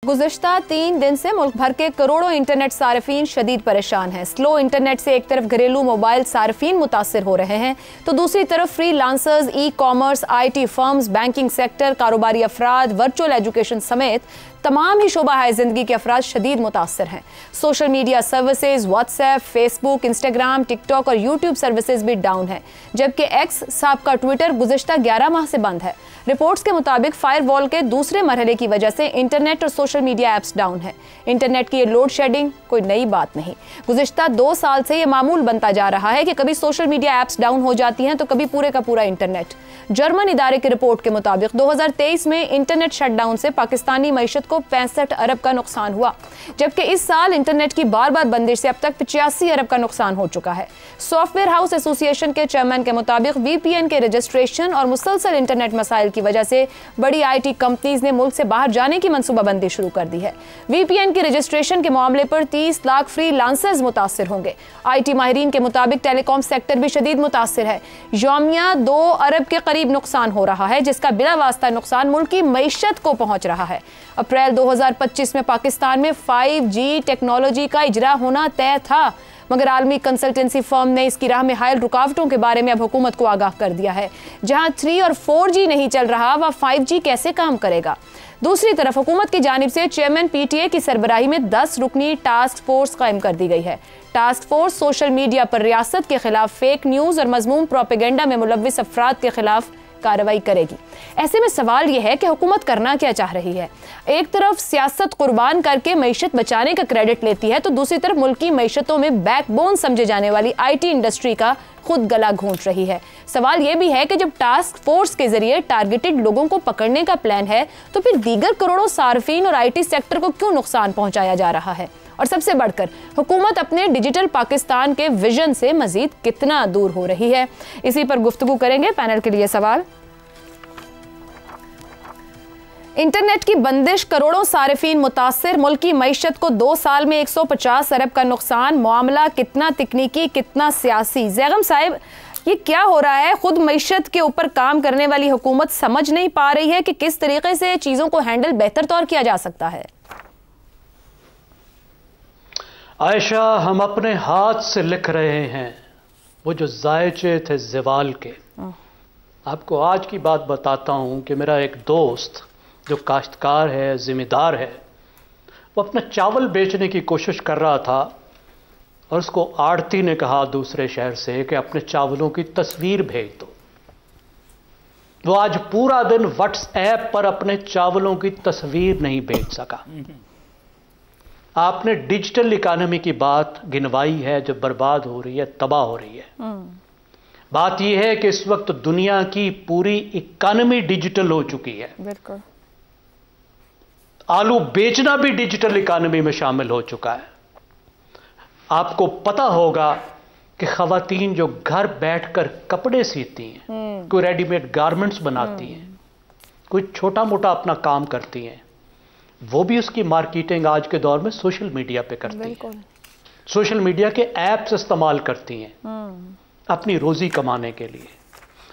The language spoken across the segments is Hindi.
गुज़िश्ता 3 दिन से मुल्क भर के करोड़ों इंटरनेट सार्फिन शदीद परेशान हैं। स्लो इंटरनेट से एक तरफ घरेलू मोबाइल सार्फिन मुतासिर हो रहे हैं तो दूसरी तरफ free lancers, e commerce, IT firms, banking sector, कारोबारी अफराद, वर्चुअल एजुकेशन समेत तमाम ही शोबा ज़िंदगी के अफराद शदीद मुतासर हैं। Social media services, WhatsApp, Facebook, Instagram, TikTok और यूट्यूब सर्विसेज भी डाउन है, जबकि एक्स साबका ट्विटर गुज़िश्ता 11 माह से बंद है। रिपोर्ट्स के मुताबिक फायरवॉल के दूसरे मरहले की वजह से इंटरनेट और सोशल मीडिया ऐप्स डाउन है। इंटरनेट की ये लोड शेडिंग कोई नई बात नहीं, गुज़िश्ता 2 साल से ये मामूल बनता जा रहा है कि कभी सोशल मीडिया ऐप्स डाउन हो जाती हैं तो कभी पूरे का पूरा इंटरनेट। जर्मन इदारे की रिपोर्ट के मुताबिक 2023 में इंटरनेट शटडाउन से पाकिस्तानी मईशत को 65 अरब का नुकसान हुआ, जबकि इस साल इंटरनेट की बार बार बंदिश से अब तक 85 अरब का नुकसान हो चुका है। सॉफ्टवेयर हाउस एसोसिएशन के चेयरमैन के मुताबिक VPN के रजिस्ट्रेशन और मुसलसल इंटरनेट मसाइल की वजह से बड़ी IT कंपनीज ने मुल्क से बाहर जाने की मनसूबाबंदी शुरू कर दी है। VPN के रजिस्ट्रेशन के मामले पर 30 लाख फ्री लांसर्स मुतासिर होंगे। IT माहिरीन के मुताबिक टेलीकॉम सेक्टर भी शदीद मुतासिर है। यौमिया 2 अरब के करीब नुकसान हो रहा है, जिसका बिला वास्ता नुकसान मुल्क की मईशत को पहुंच रहा है। अप्रैल 2025 में पाकिस्तान में 5G टेक्नोलॉजी का इजरा होना तय था, मगर आलमी कंसल्टेंसी फर्म ने इसकी राह में हायल रुकावटों के बारे में अब हुकूमत को आगाह कर दिया है। जहां 3 और 4G नहीं चल रहा, वह 5G कैसे काम करेगा। दूसरी तरफ हुकूमत की जानिब से चेयरमैन PTA की सरबराही में 10 रुकनी टास्क फोर्स कायम कर दी गई है। टास्क फोर्स सोशल मीडिया पर रियासत के खिलाफ फेक न्यूज़ और मजमूम प्रोपेगेंडा में मुलव्विस अफराद के खिलाफ कार्रवाई करेगी। ऐसे में सवाल यह है कि हुकूमत करना क्या चाह रही है। एक तरफ सियासत कुर्बान करके मईशत बचाने का क्रेडिट लेती है तो दूसरी तरफ मुल्क की मईशतों में बैकबोन समझे जाने वाली IT इंडस्ट्री का खुद गला घोंट रही है। सवाल यह भी है कि जब टास्क फोर्स के जरिए टारगेटेड लोगों को पकड़ने का प्लान है तो फिर दीगर करोड़ों सार्फिन और IT सेक्टर को क्यों नुकसान पहुंचाया जा रहा है। और सबसे बढ़कर हुकूमत अपने डिजिटल पाकिस्तान के विजन से मजीद कितना दूर हो रही है। इसी पर गुफ्तगू करेंगे। पैनल के लिए सवाल। इंटरनेट की बंदिश, करोड़ों सारिफीन मुतासिर, मुल्क की मईशत को 2 साल में 150 अरब का नुकसान, मामला कितना तकनीकी कितना सियासी। जैगम साहिब, ये क्या हो रहा है? खुद मईशत के ऊपर काम करने वाली हुकूमत समझ नहीं पा रही है कि किस तरीके से चीज़ों को हैंडल बेहतर तौर किया जा सकता है। आयशा, हम अपने हाथ से लिख रहे हैं वो जो जायचे थे ज़वाल के। आपको आज की बात बताता हूं कि मेरा एक दोस्त जो काश्तकार है, ज़िम्मेदार है, वो अपना चावल बेचने की कोशिश कर रहा था और उसको आड़ती ने कहा दूसरे शहर से कि अपने चावलों की तस्वीर भेज दो। वो आज पूरा दिन व्हाट्सएप पर अपने चावलों की तस्वीर नहीं भेज सका। आपने डिजिटल इकोनॉमी की बात गिनवाई है जो बर्बाद हो रही है, तबाह हो रही है। बात यह है कि इस वक्त दुनिया की पूरी इकोनॉमी डिजिटल हो चुकी है। बिल्कुल। आलू बेचना भी डिजिटल इकोनॉमी में शामिल हो चुका है। आपको पता होगा कि खवातीन जो घर बैठकर कपड़े सीती हैं, कोई रेडीमेड गारमेंट्स बनाती हैं, कोई छोटा मोटा अपना काम करती हैं, वो भी उसकी मार्केटिंग आज के दौर में सोशल मीडिया पे करती हैं। सोशल मीडिया के ऐप्स इस्तेमाल करती हैं अपनी रोजी कमाने के लिए।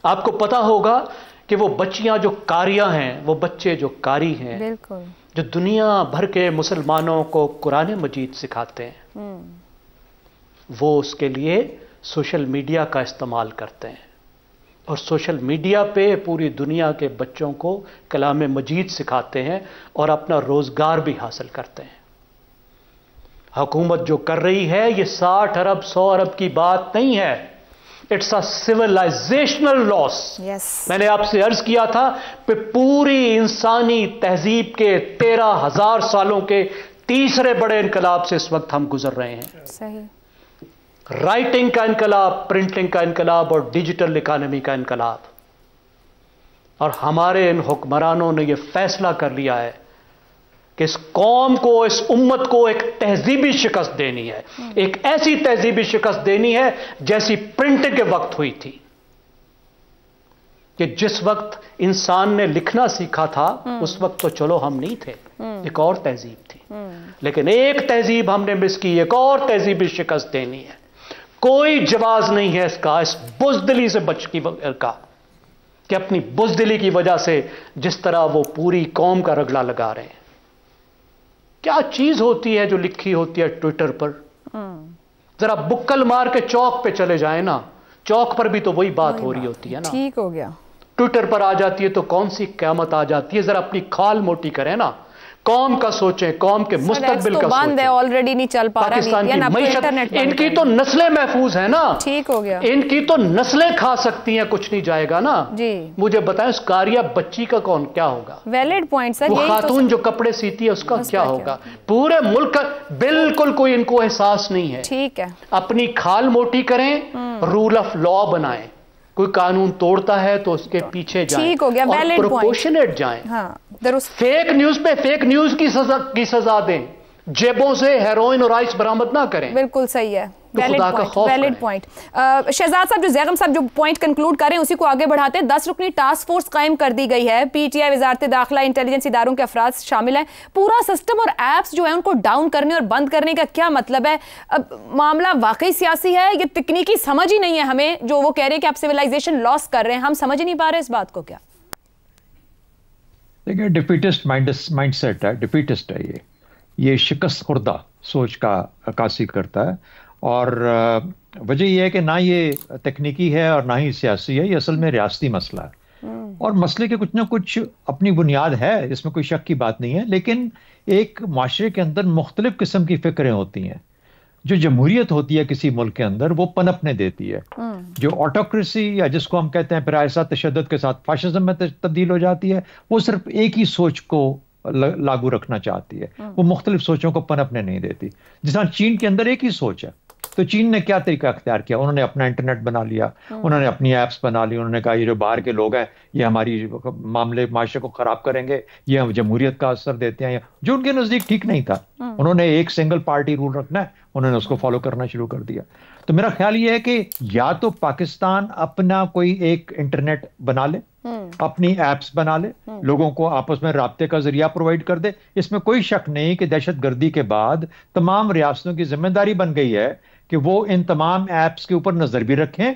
आपको पता होगा कि वो बच्चियां जो कारियां हैं, वो बच्चे जो कारी हैं, जो दुनिया भर के मुसलमानों को कुरान मजीद सिखाते हैं, वो उसके लिए सोशल मीडिया का इस्तेमाल करते हैं और सोशल मीडिया पे पूरी दुनिया के बच्चों को कलाम मजीद सिखाते हैं और अपना रोजगार भी हासिल करते हैं। हुकूमत जो कर रही है ये 60 अरब 100 अरब की बात नहीं है। It's a civilisational loss. मैंने आपसे अर्ज किया था कि पूरी इंसानी तहजीब के 13,000 सालों के तीसरे बड़े इनकलाब से इस वक्त हम गुजर रहे हैं। सही। राइटिंग का इनकलाब, प्रिंटिंग का इनकलाब और डिजिटल इकोनॉमी का इनकलाब। और हमारे इन हुक्मरानों ने यह फैसला कर लिया है कि इस कौम को, इस उम्मत को एक तहजीबी शिकस्त देनी है। एक ऐसी तहजीबी शिकस्त देनी है जैसी प्रिंटिंग के वक्त हुई थी, कि जिस वक्त इंसान ने लिखना सीखा था उस वक्त तो चलो हम नहीं थे, एक और तहजीब थी। लेकिन एक तहजीब हमने मिस की, एक और तहजीबी शिकस्त देनी है। कोई जवाब नहीं है इसका, इस बुज़दिली से बच की का, कि अपनी बुज़दिली की वजह से जिस तरह वो पूरी कौम का रगड़ा लगा रहे हैं। क्या चीज होती है जो लिखी होती है ट्विटर पर? जरा बुक्कल मार के चौक पे चले जाए ना, चौक पर भी तो वही बात हो रही होती है ना। ठीक हो गया। ट्विटर पर आ जाती है तो कौन सी क़यामत आ जाती है? जरा अपनी खाल मोटी करें ना, कौम का सोचें, कौम के मुस्तकबिल का बंद है, ऑलरेडी नहीं चल पा रहा। पाकिस्तान की मईशत, इनकी तो नस्लें महफूज है ना। ठीक हो गया। इनकी तो नस्लें खा सकती हैं, कुछ नहीं जाएगा ना जी। मुझे बताएं, उस कारिया बच्ची का कौन क्या होगा? Valid point sir. वो खातून जो कपड़े सीती है उसका क्या होगा? पूरे मुल्क का बिल्कुल कोई इनको एहसास नहीं है। ठीक है, अपनी खाल मोटी करें, रूल ऑफ लॉ बनाएं, कोई कानून तोड़ता है तो उसके पीछे जाएं। ठीक हो गया, वैलिड पॉइंट। प्रोपोर्शनेट जाएं। हाँ, फेक न्यूज पे फेक न्यूज की सजा दें, जेबों से हेरोइन और आइस बरामद ना करें। बिल्कुल सही है, वैलिड पॉइंट। शहजाद साहब, जैगम साहब जो पॉइंट कंक्लूड करें उसी को आगे बढ़ाते हैं। 10 रुकनी टास्क फोर्स कायम कर दी गई है, पीटीआई, वजारत दाखिला, इंटेलिजेंस इदारों के अफराद शामिल हैं। पूरा सिस्टम और एप्स जो है उनको डाउन करने और बंद करने का क्या मतलब है? अब मामला वाकई सियासी है, ये तकनीकी समझ ही नहीं है हमें, जो वो कह रहे हैं कि आप सिविलाइजेशन लॉस कर रहे हैं, हम समझ ही नहीं पा रहे इस बात को। क्या देखिए, डिफीटिस्ट माइंडसेट है, डिफीटिस्ट है ये शिकस्त खुर्दा सोच का अक्कासी करता है। और वजह यह है कि ना ये तकनीकी है और ना ही सियासी है, ये असल में रियासती मसला है। और मसले के कुछ ना कुछ अपनी बुनियाद है, इसमें कोई शक की बात नहीं है। लेकिन एक माशरे के अंदर मुख्तलिफ किस्म की फ़िक्रें होती हैं। जो जमहूरियत होती है किसी मुल्क के अंदर, वो पनपने देती है। जो ऑटोक्रेसी या जिसको हम कहते हैं फिर तशद्दुद के साथ फाशिज्म में तब्दील हो जाती है, वो सिर्फ एक ही सोच को लागू रखना चाहती है, वो मुख्तलिफ सोचों को पनपने नहीं देती। जिस तरह चीन के अंदर एक ही सोच है, तो चीन ने क्या तरीका अख्तियार किया? उन्होंने अपना इंटरनेट बना लिया, उन्होंने अपनी ऐप्स बना ली, उन्होंने कहा ये जो बाहर के लोग हैं ये हमारी माशरे को खराब करेंगे, ये जमहूरियत का असर देते हैं, जो उनके नज़दीक ठीक नहीं था। उन्होंने एक सिंगल पार्टी रूल रखना है, उन्होंने उसको फॉलो करना शुरू कर दिया। तो मेरा ख्याल ये है कि या तो पाकिस्तान अपना कोई एक इंटरनेट बना ले, अपनी एप्स बना ले, लोगों को आपस में राब्ते का जरिया प्रोवाइड कर दे। इसमें कोई शक नहीं कि दहशतगर्दी के बाद तमाम रियासतों की जिम्मेदारी बन गई है कि वो इन तमाम एप्स के ऊपर नजर भी रखें,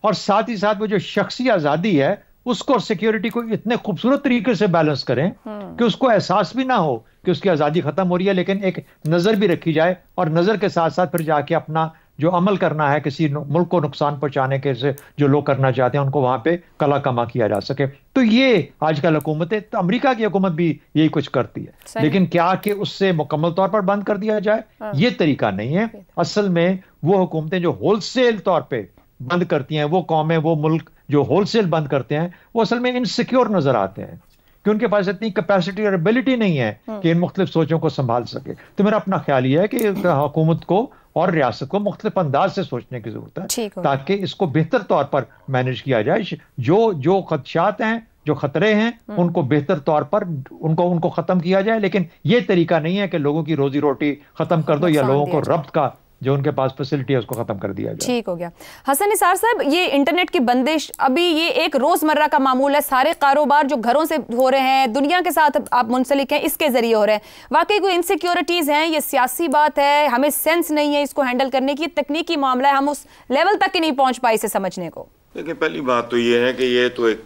और साथ ही साथ वो जो शख्सी आजादी है उसको और सिक्योरिटी को इतने खूबसूरत तरीके से बैलेंस करें कि उसको एहसास भी ना हो कि उसकी आजादी खत्म हो रही है, लेकिन एक नजर भी रखी जाए, और नजर के साथ साथ फिर जाके अपना जो अमल करना है किसी मुल्क को नुकसान पहुंचाने के से जो लोग करना चाहते हैं उनको वहां पे कला कमा किया जा सके। तो ये आजकल हुकूमतें, तो अमेरिका की हुकूमत भी यही कुछ करती है, लेकिन क्या कि उससे मुकम्मल तौर पर बंद कर दिया जाए, ये तरीका नहीं है। असल में वो हुकूमतें जो होलसेल तौर पर बंद करती हैं, वो कौमें, वो मुल्क जो होलसेल बंद करते हैं, वो असल में इनसिक्योर नजर आते हैं कि उनके पास इतनी कैपेसिटी और एबिलिटी नहीं है कि इन मुख्तलिफ सोचों को संभाल सके। तो मेरा अपना ख्याल ये है कि हुकूमत को और रियासत को मुख्तलिफ अंदाज से सोचने की जरूरत है, ताकि इसको बेहतर तौर पर मैनेज किया जाए। जो खदशात हैं, जो खतरे हैं, उनको बेहतर तौर पर उनको खत्म किया जाए। लेकिन ये तरीका नहीं है कि लोगों की रोजी रोटी खत्म कर दो या लोगों को रब्त का जो उनके पास फैसिलिटी है उसको खत्म कर दिया जाए। ठीक हो गया। हसन निसार साहब, ये इंटरनेट की बंदिश अभी ये एक रोजमर्रा का मामूल है, सारे कारोबार जो घरों से हो रहे हैं, दुनिया के साथ आप मुंसलिक हैं, इसके जरिए हो रहे हैं। वाकई कोई इनसिक्योरिटीज हैं, ये सियासी बात है, हमें सेंस नहीं है इसको हैंडल करने की, तकनीकी मामला है, हम उस लेवल तक ही नहीं पहुंच पाए इसे समझने को। देखिए, पहली बात तो ये है कि ये तो एक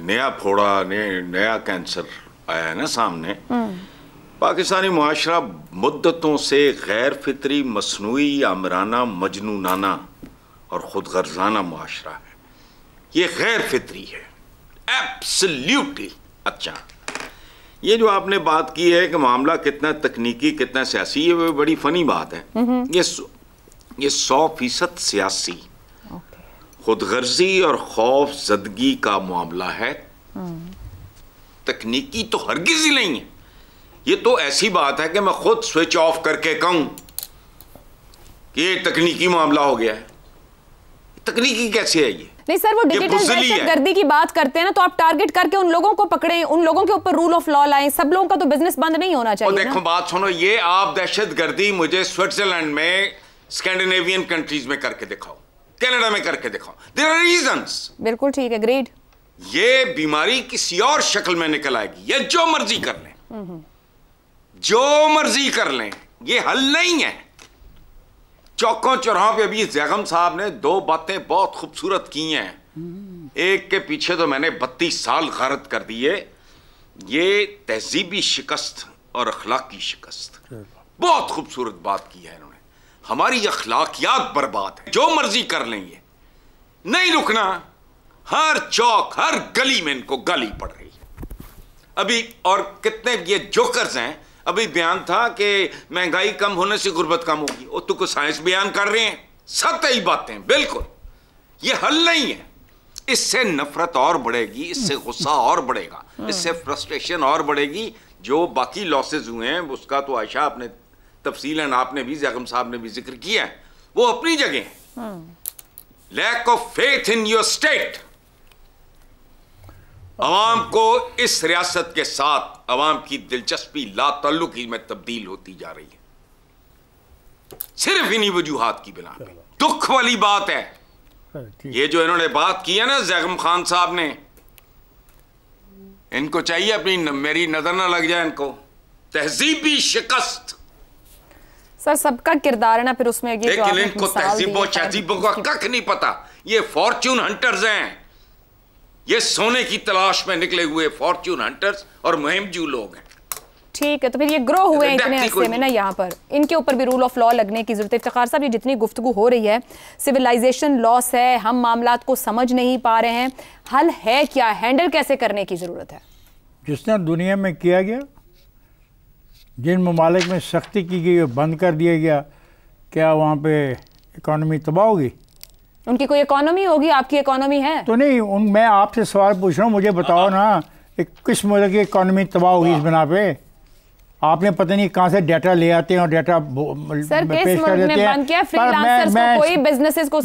नया फोड़ा, नया कैंसर आया है ना सामने। पाकिस्तानी मुआशरा मुद्दतों से गैर फितरी, मसनूई, आमराना, मजनूनाना और खुदगर्जाना मुआशरा है। ये गैर फितरी है, एब्सोल्युटली। अच्छा, ये जो आपने बात की है कि मामला कितना तकनीकी कितना सियासी, ये बड़ी फनी बात है। ये 100% सियासी खुदगर्जी और खौफ ज़दगी का मामला है, तकनीकी तो हरगिज़ ही नहीं है। ये तो ऐसी बात है कि मैं खुद स्विच ऑफ करके कहूं कि ये तकनीकी मामला हो गया है। तकनीकी कैसे है ये? नहीं सर, वो डिजिटल दहशतगर्दी की बात करते हैं ना, तो आप टारगेट करके उन लोगों को पकड़े, उन लोगों के ऊपर रूल ऑफ लॉ लाएं। सब लोगों का तो बिजनेस बंद नहीं होना चाहिए। देखो ना? बात सुनो, ये आप दहशतगर्दी मुझे स्विट्जरलैंड में, स्कैंडिनेवियन कंट्रीज में करके दिखाओ, कनाडा में करके दिखाओ। There are reasons. बिल्कुल ठीक है, ग्रेड। ये बीमारी किसी और शक्ल में निकल आएगी, ये जो मर्जी कर लें, जो मर्जी कर लें, ये हल नहीं है। चौकों चौराहों पे अभी जैगम साहब ने 2 बातें बहुत खूबसूरत की हैं। एक के पीछे तो मैंने 32 साल गारत कर दिए। ये तहजीबी शिकस्त और अखलाकी शिकस्त। बहुत खूबसूरत बात की है इन्होंने। हमारी अखलाकियात बर्बाद है, जो मर्जी कर लेंगे, नहीं रुकना। हर चौक हर गली में इनको गाली पड़ रही है अभी। और कितने ये जोकर्स हैं। अभी बयान था कि महंगाई कम होने से गुर्बत कम होगी, वो तो कुछ साइंस बयान कर रहे हैं। सतही बातें बिल्कुल। ये हल नहीं है। इससे नफरत और बढ़ेगी, इससे गुस्सा और बढ़ेगा, इससे फ्रस्ट्रेशन और बढ़ेगी। जो बाकी लॉसेज हुए हैं उसका तो आयशा आपने तफसीलन, आपने भी, ज़ैगम साहब ने भी जिक्र किया है, वो अपनी जगह है। Lack of faith in your state. अवाम को इस रियासत के साथ अवाम की दिलचस्पी लाताल्लुकी में तब्दील होती जा रही है, सिर्फ इन्हीं वजूहात की बिना पे। दुख वाली बात है ये जो इन्होंने बात की है ना ज़ैगम खान साहब ने, इनको चाहिए अपनी मेरी नजर ना लग जाए इनको। तहजीबी शिकस्त सर, सबका किरदार है ना फिर उसमें। ये लेकिन इनको तहजीबों तहजीबों का कख नहीं पता। ये फॉर्च्यून हंटर्स हैं, ये सोने की तलाश में निकले हुए फॉर्च्यून हंटर्स और मुहिमजू लोग हैं। ठीक है, तो फिर ये ग्रो हुए हैं इतने अरसे में ना यहाँ पर, इनके ऊपर भी रूल ऑफ लॉ लगने की जरूरत है। इफ्तिखार साहब, ये जितनी गुफ्तगू हो रही है, सिविलाइजेशन लॉस है, हम मामलात को समझ नहीं पा रहे हैं, हल है क्या, हैंडल कैसे करने की जरूरत है? जिस तरह दुनिया में किया गया, जिन ममालिक में सख्ती की गई और बंद कर दिया गया, क्या वहाँ पे इकॉनमी तबाह होगी? उनकी कोई इकॉनमी होगी? आपकी इकॉनमी है तो नहीं। मैं आपसे सवाल पूछ रहा हूँ, मुझे बताओ ना, किस मुल्क की इकॉनमी तबाह होगी इस बिना पे? आपने पता नहीं कहाँ से डाटा ले आते हैं और डाटा पेश कर देते हैं।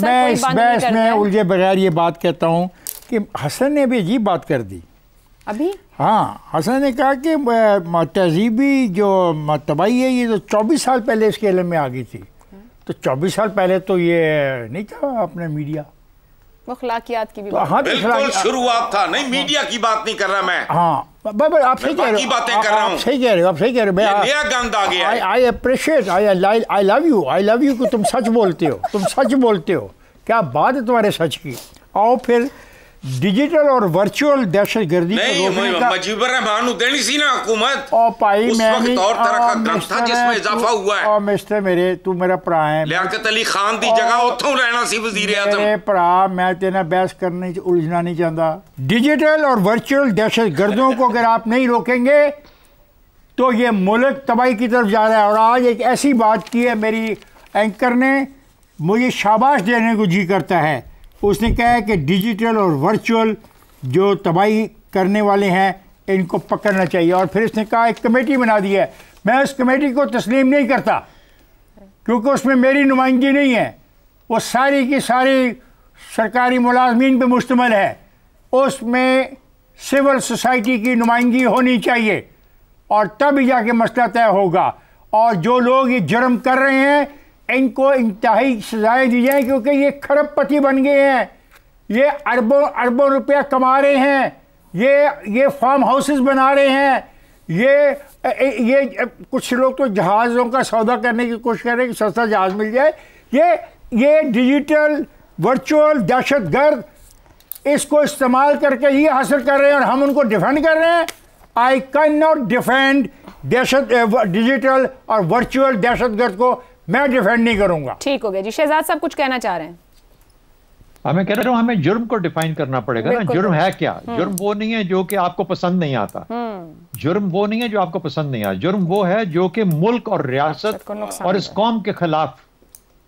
मैं इसमें उलझे बगैर ये बात कहता हूँ कि हसन ने भी अजीब बात कर दी अभी। हाँ, हसन ने कहा कि तहजीबी जो तबाही है ये तो 24 साल पहले इसके इल्म में आ गई थी। तो 24 साल पहले तो ये नहीं था अपने मीडिया, वो अखलाकियात की भी तो हाँ, बिल्कुल शुरुआत था। नहीं, मीडिया की बात नहीं कर रहा मैं। हाँ, आप सही कह रहे हो, बातें कर रहा हूँ। सही कह रहे हो, आप सही कह रहे हो। नया गंद आ गया। I appreciate, I love you कि तुम सच बोलते हो, तुम सच बोलते हो। क्या बात है तुम्हारे सच की। आओ फिर डिजिटल और वर्चुअल दहशतगर्दी नहीं, मुजीबुर रहमान देनी सी ना हुकूमत। और भाई उस वक्त और तरह का गम था जिसमें इजाफा हुआ है। और मिस्टर मेरे, तू मेरा भरा है, लियाकत अली खान दी जगह उथों रहना सी वजीर आज़म। मेरे भरा, मैं तेना बहस करने उलझना नहीं चाहता। डिजिटल और वर्चुअल दहशतगर्दों को अगर आप नहीं रोकेंगे तो ये मुल्क तबाही की तरफ जा रहा है। और आज एक ऐसी बात की है मेरी एंकर ने, मुझे शाबाश देने को जी करता है। उसने कहा है कि डिजिटल और वर्चुअल जो तबाही करने वाले हैं इनको पकड़ना चाहिए। और फिर इसने कहा एक कमेटी बना दी है। मैं उस कमेटी को तस्लीम नहीं करता क्योंकि उसमें मेरी नुमाइंदगी नहीं है। वो सारी की सारी सरकारी मुलाजमीन पे मुश्तमिल है। उसमें सिविल सोसाइटी की नुमाइंदगी होनी चाहिए और तब ही जाके मसला तय होगा। और जो लोग ये जुर्म कर रहे हैं इनको इंतहाई सजाएं दी जाए, क्योंकि ये खरबपति बन गए हैं, ये अरबों अरबों रुपया कमा रहे हैं, ये फार्म हाउसेस बना रहे हैं, ये कुछ लोग तो जहाज़ों का सौदा करने की कोशिश कर रहे हैं कि सस्ता जहाज़ मिल जाए। ये डिजिटल वर्चुअल दहशतगर्द इसको इस्तेमाल करके ये हासिल कर रहे हैं और हम उनको डिफेंड कर रहे हैं। I can not defend digital और वर्चुअल दहशतगर्द को, मैं डिफेंड नहीं करूंगा। ठीक हो गया जी। शहजाद साहब कुछ कहना चाह रहे हैं? मैं कह रहा हूं हमें जुर्म को डिफाइन करना पड़ेगा ना। जुर्म है क्या? जुर्म वो नहीं है जो कि आपको पसंद नहीं आता। जुर्म वो नहीं है जो आपको पसंद नहीं आता। जुर्म वो है जो कि मुल्क और रियासत और इस कौम के खिलाफ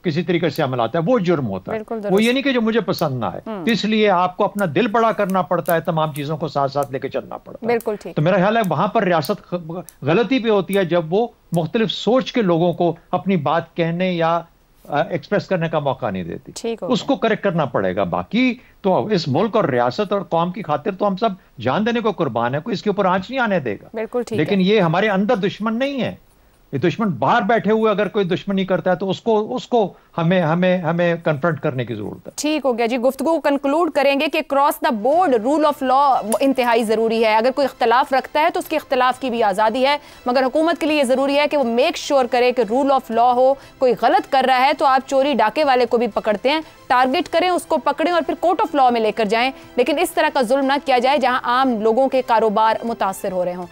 किसी तरीके से अमल आता है, वो जुर्म होता है। वो ये नहीं कि जो मुझे पसंद ना है। तो इसलिए आपको अपना दिल बड़ा करना पड़ता है, तमाम चीजों को साथ साथ लेके चलना पड़ता है। बिल्कुल ठीक। तो मेरा ख्याल है वहां पर रियासत गलती पे होती है जब वो मुख्तलिफ सोच के लोगों को अपनी बात कहने या एक्सप्रेस करने का मौका नहीं देती। उसको करेक्ट करना पड़ेगा। बाकी तो इस मुल्क और रियासत और कौम की खातिर तो हम सब जान देने को कुर्बान है, कोई इसके ऊपर आंच नहीं आने देगा। बिल्कुल ठीक। लेकिन ये हमारे अंदर दुश्मन नहीं है, ये दुश्मन बाहर बैठे हुए अगर कोई दुश्मनी करता है तो उसको हमें कन्फ्रंट करने की जरूरत है। ठीक हो गया जी। गुफ्तगू को कंक्लूड करेंगे कि cross the board rule of law इंतहाई ज़रूरी है। अगर कोई इख्तलाफ रखता है तो उसके इख्तलाफ की भी आज़ादी है, मगर हुकूमत के लिए ज़रूरी है कि वो मेक श्योर करे कि रूल ऑफ लॉ हो। कोई गलत कर रहा है तो आप चोरी डाके वाले को भी पकड़ते हैं, टारगेट करें, उसको पकड़ें और फिर कोर्ट ऑफ लॉ में लेकर जाएं, लेकिन इस तरह का जुल्म ना किया जाए जहां आम लोगों के कारोबार मुतासर हो रहे हों।